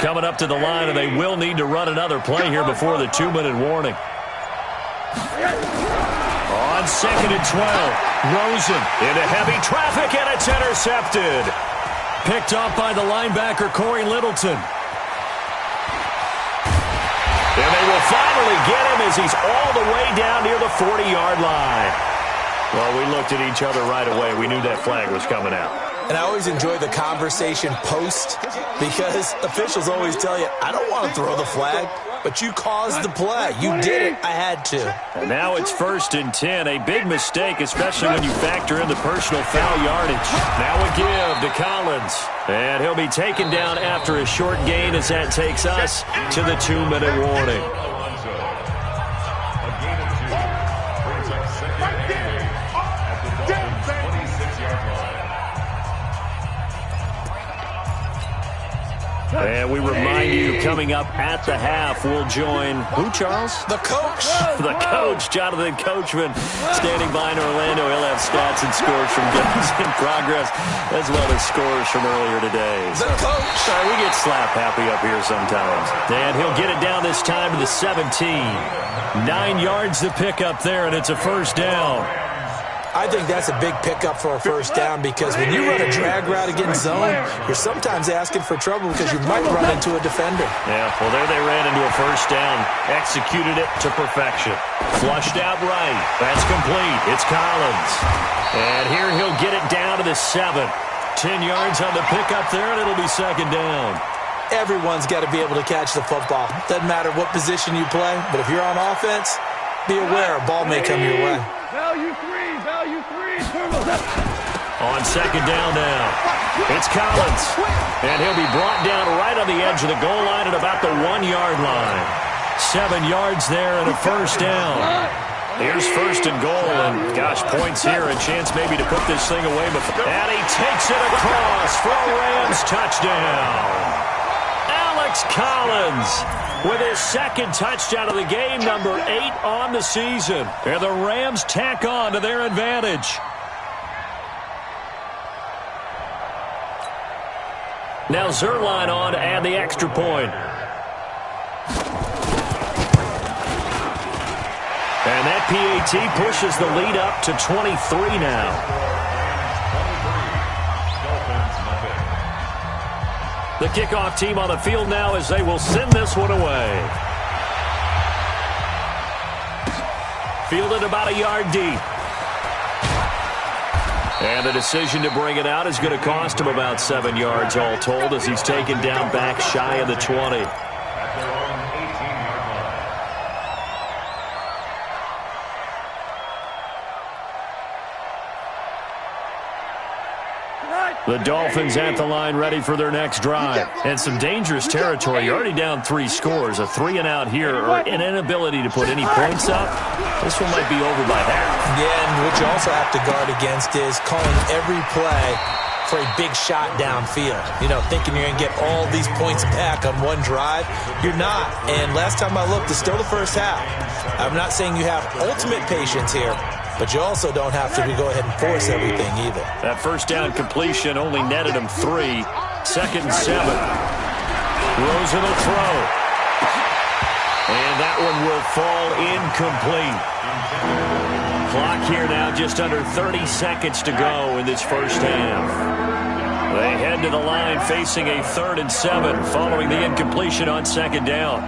Coming up to the line, and they will need to run another play here before the 2-minute warning. On 2nd and 12, Rosen into heavy traffic, and it's intercepted. Picked off by the linebacker, Corey Littleton. And they will finally get him as he's all the way down near the 40-yard line. Well, we looked at each other right away. We knew that flag was coming out. And I always enjoy the conversation post because officials always tell you, I don't want to throw the flag, but you caused the play. You did it. I had to. And now it's 1st and 10. A big mistake, especially when you factor in the personal foul yardage. Now a give to Collins. And he'll be taken down after a short gain as that takes us to the 2-minute warning. And we remind you, coming up at the half, we'll join who, Charles? The coach. The coach, Jonathan Coachman, standing by in Orlando. He'll have stats and scores from games in progress, as well as scores from earlier today. The coach. Sorry, we get slap happy up here sometimes. And he'll get it down this time to the 17. 9 yards to pick up there, and it's a 1st down. I think that's a big pickup for a 1st down because when you run a drag route against zone, you're sometimes asking for trouble because you might run into a defender. Yeah, well, there they ran into a 1st down. Executed it to perfection. Flushed out right. That's complete. It's Collins. And here he'll get it down to the 7. 10 yards on the pickup there, and it'll be 2nd down. Everyone's got to be able to catch the football. Doesn't matter what position you play, but if you're on offense, be aware a ball may come your way. Value 3. On 2nd down now, it's Collins. And he'll be brought down right on the edge of the goal line at about the 1-yard line. 7 yards there and a 1st down. Here's 1st and goal, and gosh, points here, a chance maybe to put this thing away. And he takes it across for a Rams touchdown. Alex Collins with his 2nd touchdown of the game, number 8 on the season. And the Rams tack on to their advantage. Now Zerline on to add the extra point. And that PAT pushes the lead up to 23 now. The kickoff team on the field now as they will send this one away. Fielded about a yard deep. And the decision to bring it out is going to cost him about 7 yards all told as he's taken down back shy of the 20. The Dolphins at the line ready for their next drive. And some dangerous territory. You're already down 3 scores. A 3-and-out here or an inability to put any points up. This one might be over by half. Yeah, and what you also have to guard against is calling every play for a big shot downfield. You know, thinking you're going to get all these points back on one drive. You're not. And last time I looked, it's still the 1st half. I'm not saying you have ultimate patience here, but you also don't have to go ahead and force everything either. That 1st down completion only netted him 3. 2nd and 7. Rosen will throw. And that one will fall incomplete. Clock here now just under 30 seconds to go in this 1st half. They head to the line facing a 3rd and 7 following the incompletion on 2nd down.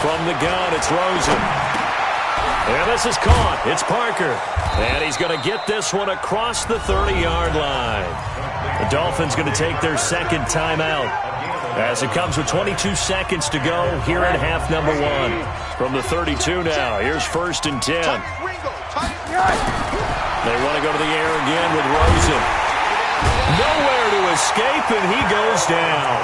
From the gun, it's Rosen. And this is caught. It's Parker. And he's going to get this one across the 30-yard line. The Dolphins going to take their 2nd timeout as it comes with 22 seconds to go here in half number 1. From the 32 now, here's 1st and 10. They want to go to the air again with Rosen. Nowhere to escape, and he goes down.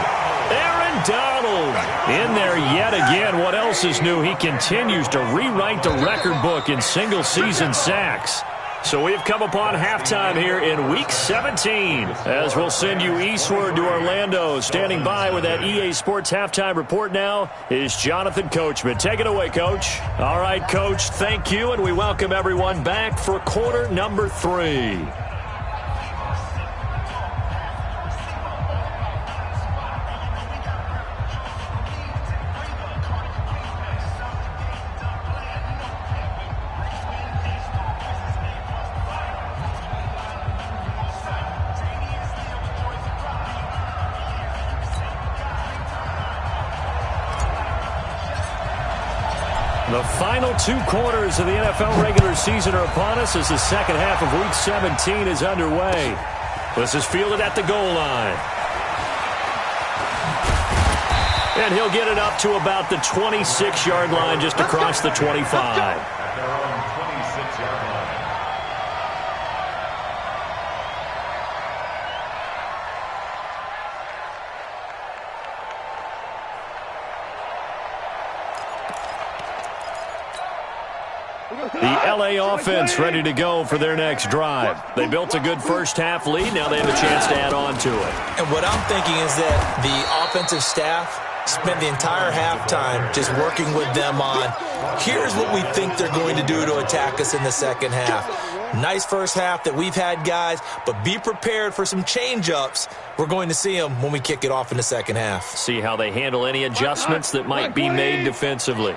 Aaron Donald in there yet again. What else is new? He continues to rewrite the record book in single-season sacks. So we've come upon halftime here in Week 17 as we'll send you eastward to Orlando. Standing by with that EA Sports halftime report now is Jonathan Coachman. Take it away, Coach. All right, Coach, thank you, and we welcome everyone back for quarter number 3. The final 2 quarters of the NFL regular season are upon us as the second half of Week 17 is underway. This is fielded at the goal line. And he'll get it up to about the 26-yard line, just across the 25. The LA offense ready to go for their next drive. They built a good first-half lead. Now they have a chance to add on to it. And what I'm thinking is that the offensive staff spent the entire halftime just working with them on, here's what we think they're going to do to attack us in the second half. Nice first half that we've had, guys, but be prepared for some change-ups. We're going to see them when we kick it off in the second half. See how they handle any adjustments that might be made defensively.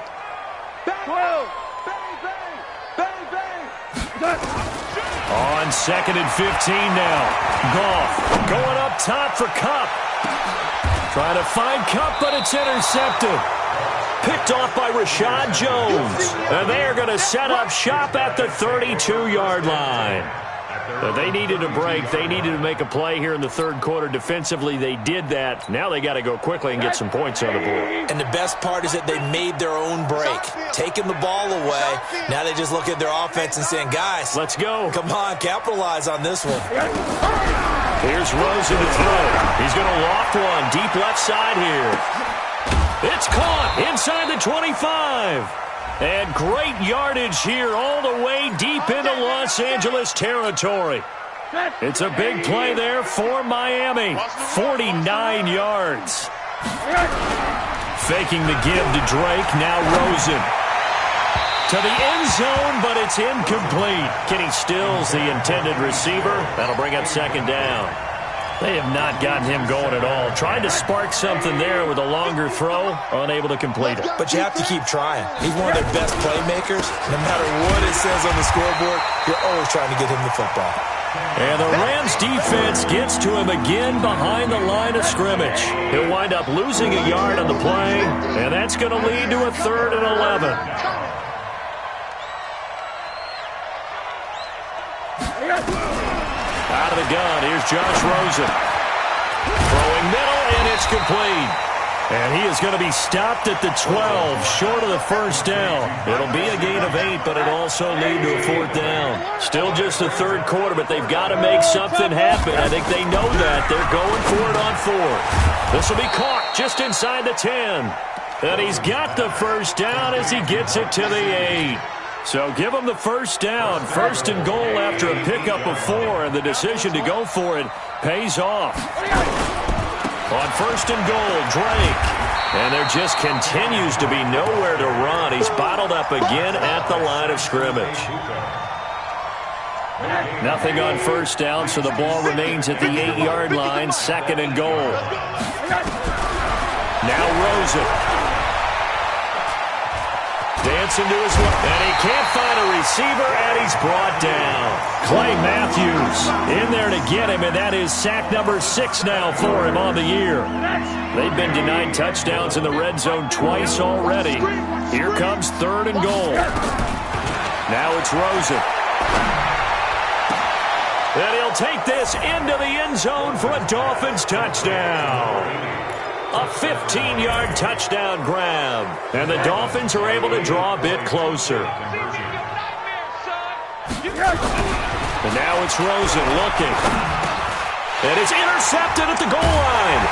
On 2nd and 15 now. Goff going up top for Kupp. Trying to find Kupp, but it's intercepted. Picked off by Rashad Jones. And they are going to set up shop at the 32-yard line. But they needed a break. They needed to make a play here in the third quarter. Defensively, they did that. Now they got to go quickly and get some points on the board. And the best part is that they made their own break. Taking the ball away. Now they just look at their offense and saying, guys, let's go. Come on, capitalize on this one. Here's Rosen to throw. He's going to loft one deep left side here. It's caught inside the 25. And great yardage here all the way deep into Los Angeles territory. It's a big play there for Miami. 49 yards. Faking the give to Drake. Now Rosen. To the end zone, but it's incomplete. Kenny Stills, the intended receiver. That'll bring up second down. They have not gotten him going at all. Tried to spark something there with a longer throw, unable to complete it. But you have to keep trying. He's one of their best playmakers. No matter what it says on the scoreboard, you're always trying to get him the football. And the Rams defense gets to him again behind the line of scrimmage. He'll wind up losing a yard on the play, and that's going to lead to a 3rd and 11. Out of the gun, here's Josh Rosen. Throwing middle, and it's complete. And he is going to be stopped at the 12, short of the first down. It'll be a gain of 8, but it'll also lead to a 4th down. Still just the third quarter, but they've got to make something happen. I think they know that. They're going for it on 4th. This will be caught just inside the 10. And he's got the first down as he gets it to the 8. So give him the first down, 1st and goal after a pickup of 4, and the decision to go for it pays off. On 1st and goal, Drake. And there just continues to be nowhere to run. He's bottled up again at the line of scrimmage. Nothing on first down, so the ball remains at the 8-yard line, 2nd and goal. Now Rosen. Dancing to his left, and he can't find a receiver, and he's brought down. Clay Matthews in there to get him, and that is sack number 6 now for him on the year. They've been denied touchdowns in the red zone twice already. Here comes 3rd and goal. Now it's Rosen. And he'll take this into the end zone for a Dolphins touchdown. A 15-yard touchdown grab. And the Dolphins are able to draw a bit closer. And now it's Rosen looking. And it's intercepted at the goal line.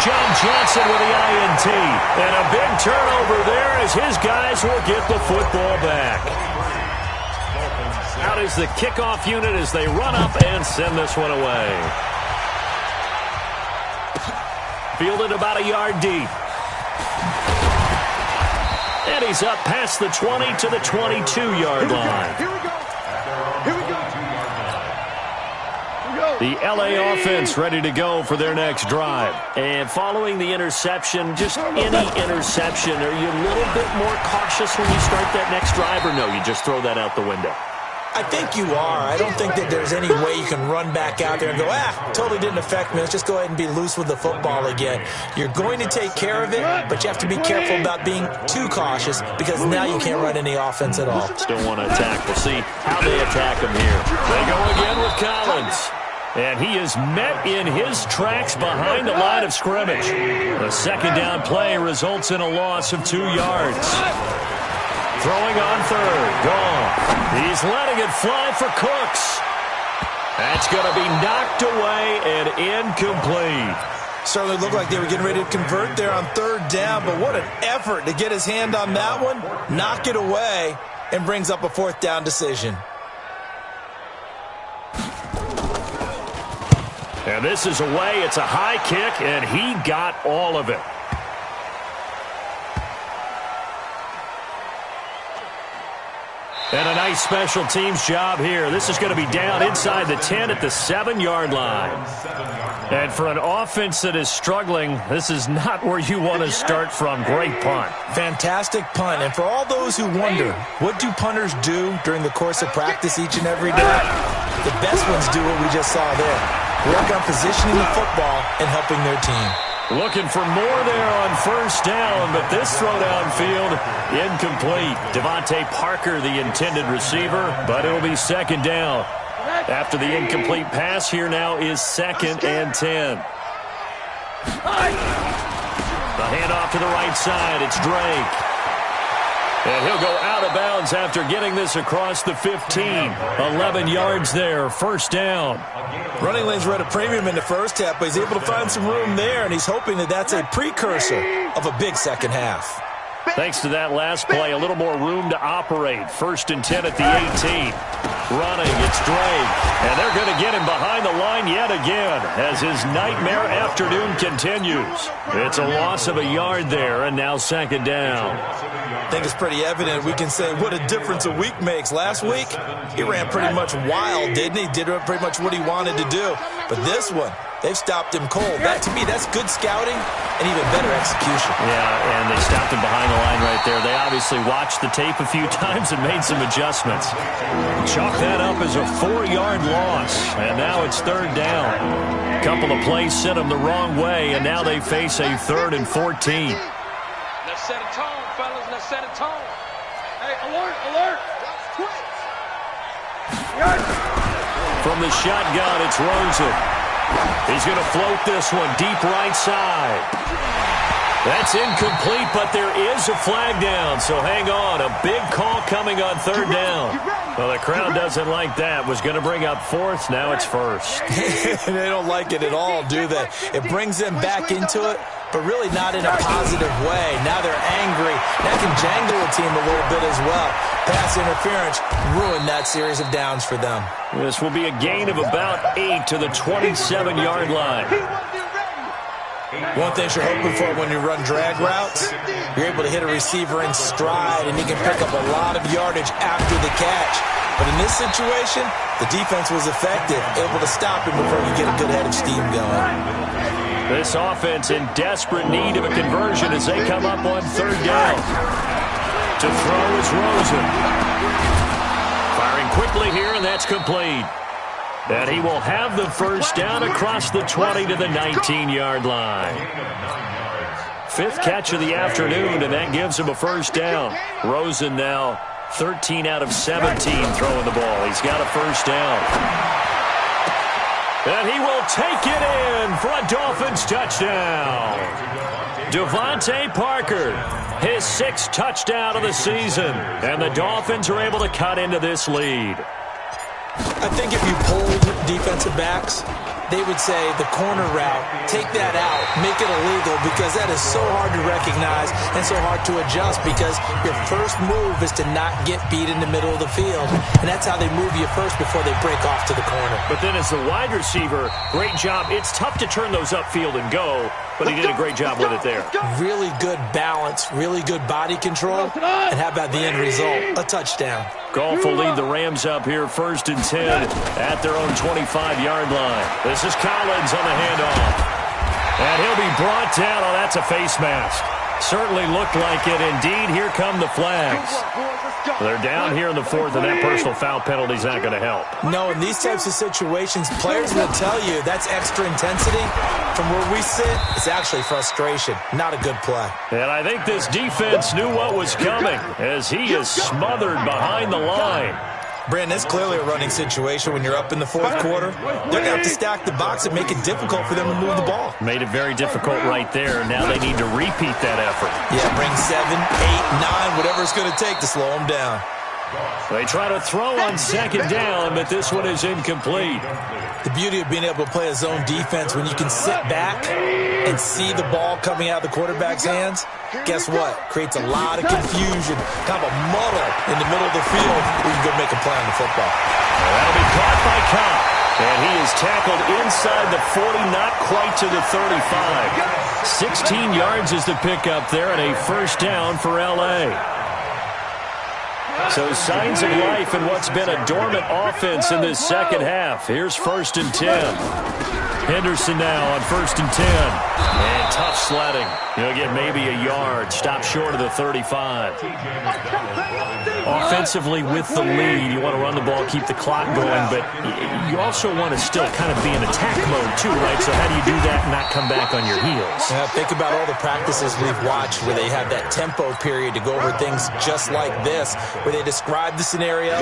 John Johnson with the INT. And a big turnover there as his guys will get the football back. Out is the kickoff unit as they run up and send this one away. Fielded about a yard deep. And he's up past the 20 to the 22-yard line. Here we go. The LA offense ready to go for their next drive. And following the interception, just any interception, are you a little bit more cautious when you start that next drive, or no, you just throw that out the window? I think you are. I don't think that there's any way you can run back out there and go, totally didn't affect me. Let's just go ahead and be loose with the football again. You're going to take care of it, but you have to be careful about being too cautious because now you can't run any offense at all. Still want to attack. We'll see how they attack him here. They go again with Collins. And he is met in his tracks behind the line of scrimmage. The second down play results in a loss of 2 yards. Throwing on third. Gone. He's letting it fly for Cooks. That's going to be knocked away and incomplete. Certainly looked like they were getting ready to convert there on third down, but what an effort to get his hand on that one, knock it away, and brings up a fourth down decision. And this is away. It's a high kick, and he got all of it. And a nice special teams job here. This is going to be down inside the 10 at the 7-yard line. And for an offense that is struggling, this is not where you want to start from. Great punt. Fantastic punt. And for all those who wonder, what do punters do during the course of practice each and every day? The best ones do what we just saw there. Work on positioning the football and helping their team. Looking for more there on first down, but this throw downfield, incomplete. Devontae Parker, the intended receiver, but it'll be second down. After the incomplete pass, here now is 2nd and 10. The handoff to the right side, it's Drake. And he'll go out of bounds after getting this across the 15. 11 yards there, first down. Running lanes were at a premium in the first half, but he's able to find some room there, and he's hoping that that's a precursor of a big second half. Thanks to that last play, a little more room to operate. 1st and 10 at the 18. Running, it's Drake. And they're going to get him behind the line yet again as his nightmare afternoon continues. It's a loss of a yard there, and now second down. I think it's pretty evident. We can say what a difference a week makes. Last week, he ran pretty much wild, didn't he? Did pretty much what he wanted to do. But this one, they've stopped him cold. That, to me, that's good scouting and even better execution. Yeah, and they stopped him behind the line right there. They obviously watched the tape a few times and made some adjustments. Chalk that up as a 4-yard loss, and now it's third down. A couple of plays sent them the wrong way, and now they face a 3rd and 14. Let's set a tone, fellas. Let's set a tone. Hey, alert, alert. From the shotgun, it's Rosen. He's going to float this one deep right side. That's incomplete, but there is a flag down, so hang on. A big call coming on third down. Well, the crowd doesn't like that. Was going to bring up 4th, now it's 1st. They don't like it at all, do they? It brings them back into it, but really not in a positive way. Now they're angry. That can jangle a team a little bit as well. Pass interference ruined that series of downs for them. This will be a gain of about 8 to the 27-yard line. One thing you're hoping for when you run drag routes, you're able to hit a receiver in stride, and he can pick up a lot of yardage after the catch. But in this situation, the defense was effective, able to stop him before you get a good head of steam going. This offense in desperate need of a conversion as they come up on third down. To throw is Rosen. Firing quickly here, and that's complete. And he will have the first down across the 20 to the 19-yard line. 5th catch of the afternoon, and that gives him a first down. Rosen now 13 out of 17 throwing the ball. He's got a first down. And he will take it in for a Dolphins touchdown. Devontae Parker, his 6th touchdown of the season. And the Dolphins are able to cut into this lead. I think if you polled defensive backs, they would say the corner route, take that out, make it illegal, because that is so hard to recognize and so hard to adjust, because your first move is to not get beat in the middle of the field, and that's how they move you first before they break off to the corner. But then as the wide receiver, great job. It's tough to turn those upfield and go, but he did a great job with it there. Really good balance, really good body control, and how about the end result? A touchdown. Goff will lead the Rams up here 1st and 10 at their own 25-yard line. This is Collins on the handoff. And he'll be brought down. Oh, that's a face mask. Certainly looked like it. Indeed, here come the flags. They're down here in the fourth, and that personal foul penalty is not going to help. No, in these types of situations, players will tell you that's extra intensity. From where we sit, it's actually frustration. Not a good play. And I think this defense knew what was coming as he is smothered behind the line. Brandon, it's clearly a running situation when you're up in the fourth quarter. They're going to have to stack the box and make it difficult for them to move the ball. Made it very difficult right there. Now they need to repeat that effort. Yeah, bring 7, 8, 9, whatever it's going to take to slow them down. They try to throw on second down, but this one is incomplete. The beauty of being able to play a zone defense when you can sit back and see the ball coming out of the quarterback's hands, guess what? Creates a lot of confusion, kind of a muddle in the middle of the field where you can go make a play on the football. That'll be caught by Cobb. And he is tackled inside the 40, not quite to the 35. 16 yards is the pickup there, and a first down for L.A. So signs of life in what's been a dormant offense in this second half. Here's 1st and 10. Henderson now on 1st and 10. And tough sledding. He'll get maybe a yard. Stop short of the 35. Offensively with the lead, you want to run the ball, keep the clock going, but you also want to still kind of be in attack mode too, right? So how do you do that and not come back on your heels? Yeah, think about all the practices we've watched where they have that tempo period to go over things just like this, where they describe the scenario,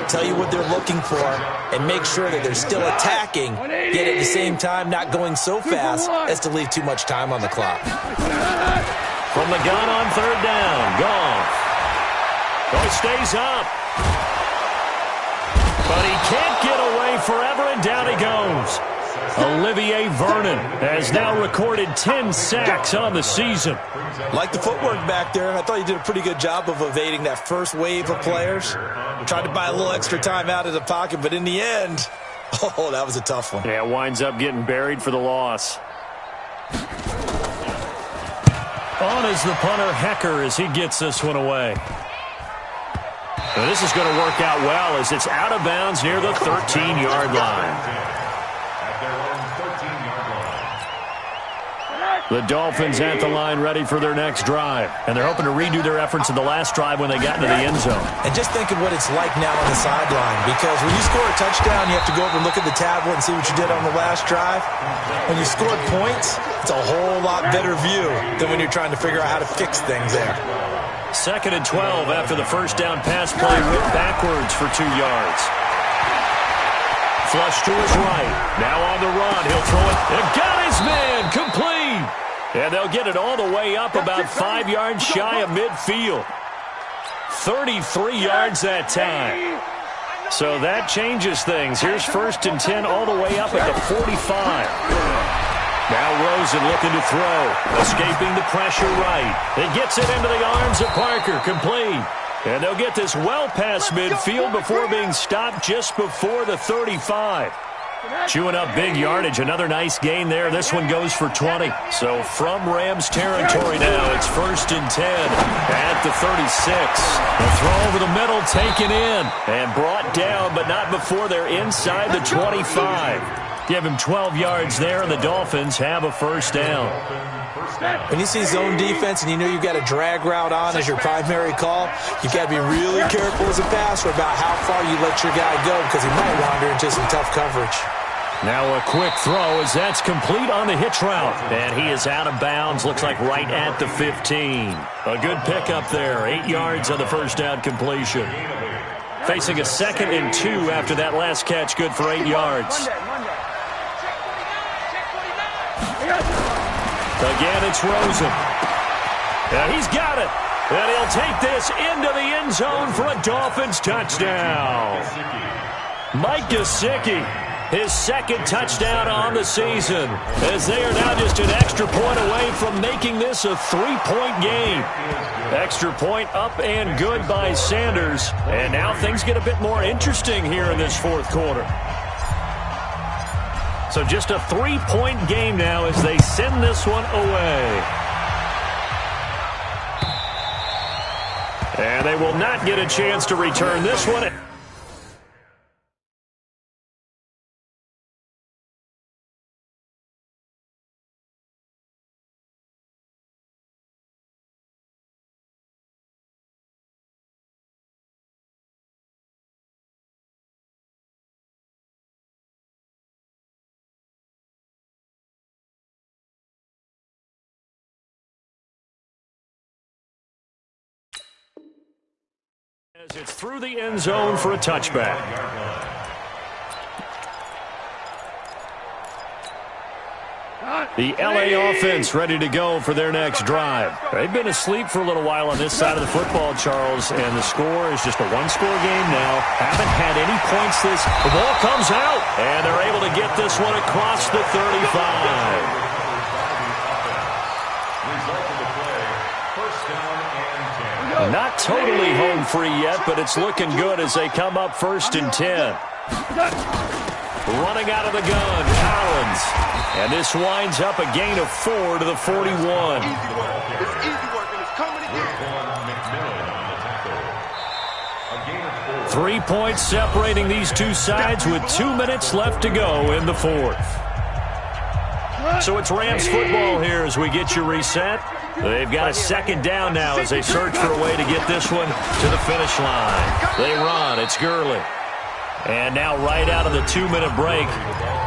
tell you what they're looking for, and make sure that they're still attacking, yet at the same time not going so fast as to leave too much time on the clock. From the gun on 3rd down, Goff. Oh, he stays up. But he can't get away forever, and down he goes. Olivier Vernon has now recorded 10 sacks on the season. Like the footwork back there, and I thought you did a pretty good job of evading that first wave of players. Tried to buy a little extra time out of the pocket, but in the end, oh, that was a tough one. Yeah, winds up getting buried for the loss. On is the punter, Hecker, as he gets this one away. And this is going to work out well as it's out of bounds near the 13-yard line. The Dolphins at the line ready for their next drive. And they're hoping to redo their efforts in the last drive when they got into the end zone. And just think of what it's like now on the sideline. Because when you score a touchdown, you have to go over and look at the tablet and see what you did on the last drive. When you scored points, it's a whole lot better view than when you're trying to figure out how to fix things there. 2nd and 12 after the first down pass play went backwards for 2 yards. Flush to his right. Now on the run. He'll throw it. And got his man. Complete. And they'll get it all the way up about 5 yards shy of midfield. 33 yards that time. So that changes things. Here's 1st and 10 all the way up at the 45. Now Rosen looking to throw. Escaping the pressure right. It gets it into the arms of Parker. Complete. And they'll get this well past midfield before being stopped just before the 35. Chewing up big yardage. Another nice gain there. This one goes for 20. So from Rams territory now, it's 1st and 10 at the 36. The throw over the middle taken in and brought down, but not before they're inside the 25. Give him 12 yards there, and the Dolphins have a first down. When you see zone defense and you know you've got a drag route on as your primary call, you've got to be really careful as a passer about how far you let your guy go because he might wander into some tough coverage. Now a quick throw as that's complete on the hitch route. And he is out of bounds, looks like right at the 15. A good pickup there, 8 yards on the first down completion. Facing a 2nd and 2 after that last catch, good for 8 yards. Again, it's Rosen. And he's got it. And he'll take this into the end zone for a Dolphins touchdown. Mike Gesicki, his 2nd touchdown on the season, as they are now just an extra point away from making this a 3-point game. Extra point up and good by Sanders. And now things get a bit more interesting here in this fourth quarter. So just a 3-point game now as they send this one away. And they will not get a chance to return this one. As it's through the end zone for a touchback. The LA offense ready to go for their next drive. They've been asleep for a little while on this side of the football, Charles, and the score is just a one-score game now. Haven't had any points this. The ball comes out, and they're able to get this one across the 35. Not totally home free yet, but it's looking good as they come up 1st and 10. Running out of the gun, Collins. And this winds up a gain of 4 to the 41. It's easy work, and it's coming again. 3 points separating these two sides with 2 minutes left to go in the 4th. So it's Rams football here as we get you reset. They've got a 2nd down now as they search for a way to get this one to the finish line. They run. It's Gurley. And now right out of the 2-minute break,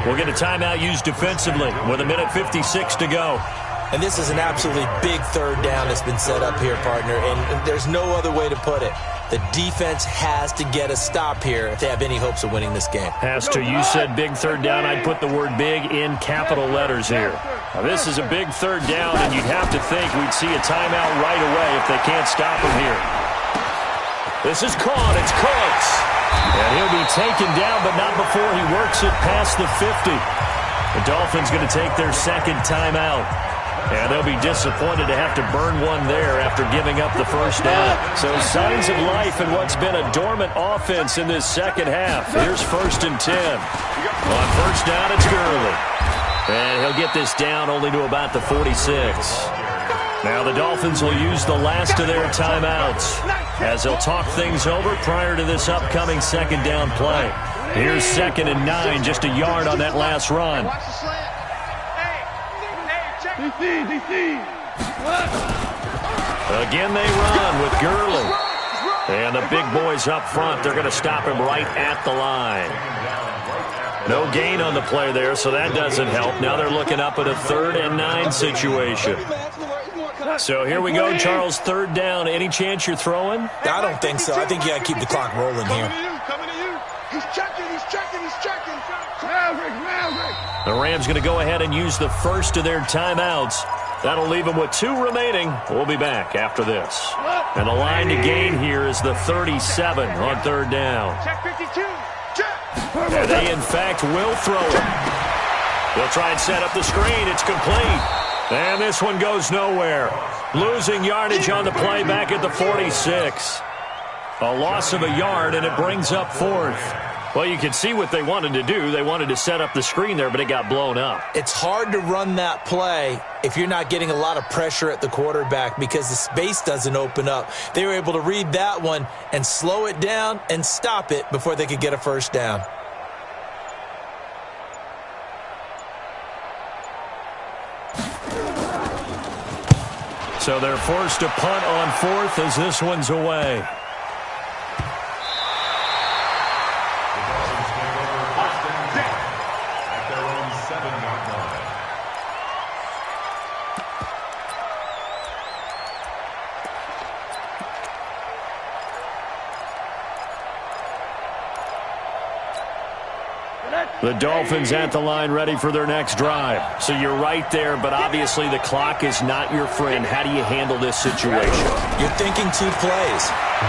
we'll get a timeout used defensively with 1:56 to go. And this is an absolutely big 3rd down that's been set up here, partner, and there's no other way to put it. The defense has to get a stop here if they have any hopes of winning this game. Has to. You said big 3rd down. I'd put the word big in capital letters here. Now, this is a big 3rd down, and you'd have to think we'd see a timeout right away if they can't stop him here. This is caught. It's Cooks. And he'll be taken down, but not before he works it past the 50. The Dolphins going to take their 2nd timeout. And they'll be disappointed to have to burn one there after giving up the 1st down. So signs of life in what's been a dormant offense in this 2nd half. Here's 1st and 10. On 1st down, it's Gurley. And he'll get this down only to about the 46. Now the Dolphins will use the last of their timeouts as they'll talk things over prior to this upcoming 2nd down play. Here's 2nd and 9, just a yard on that last run. Watch the slant. Hey, check. Again they run with Gurley. And the big boys up front, they're going to stop him right at the line. No gain on the play there, so that doesn't help. Now they're looking up at a 3rd and 9 situation. So here we go, Charles, 3rd down. Any chance you're throwing? I don't think so. I think you got to keep the clock rolling here. Coming to you. He's checking. The Rams going to go ahead and use the first of their timeouts. That'll leave them with 2 remaining. We'll be back after this. And the line to gain here is the 37 on 3rd down. Check 52. And they, in fact, will throw it. They'll try and set up the screen. It's complete. And this one goes nowhere. Losing yardage on the play back at the 46. A loss of a yard, and it brings up 4th. Well, you can see what they wanted to do. They wanted to set up the screen there, but it got blown up. It's hard to run that play if you're not getting a lot of pressure at the quarterback because the space doesn't open up. They were able to read that one and slow it down and stop it before they could get a 1st down. So they're forced to punt on 4th as this one's away. The Dolphins at the line ready for their next drive. So you're right there, but obviously the clock is not your friend. How do you handle this situation? You're thinking 2 plays.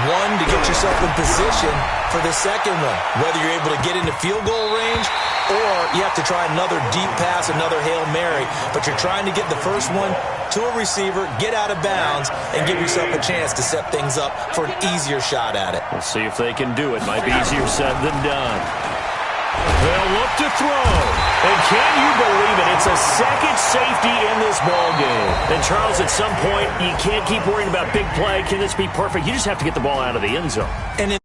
One, to get yourself in position for the second one, whether you're able to get into field goal range or you have to try another deep pass, another Hail Mary. But you're trying to get the first one to a receiver, get out of bounds, and give yourself a chance to set things up for an easier shot at it. We'll see if they can do it. Might be easier said than done. They'll look to throw. And can you believe it? It's a 2nd safety in this ball game. And, Charles, at some point, you can't keep worrying about big play. Can this be perfect? You just have to get the ball out of the end zone. And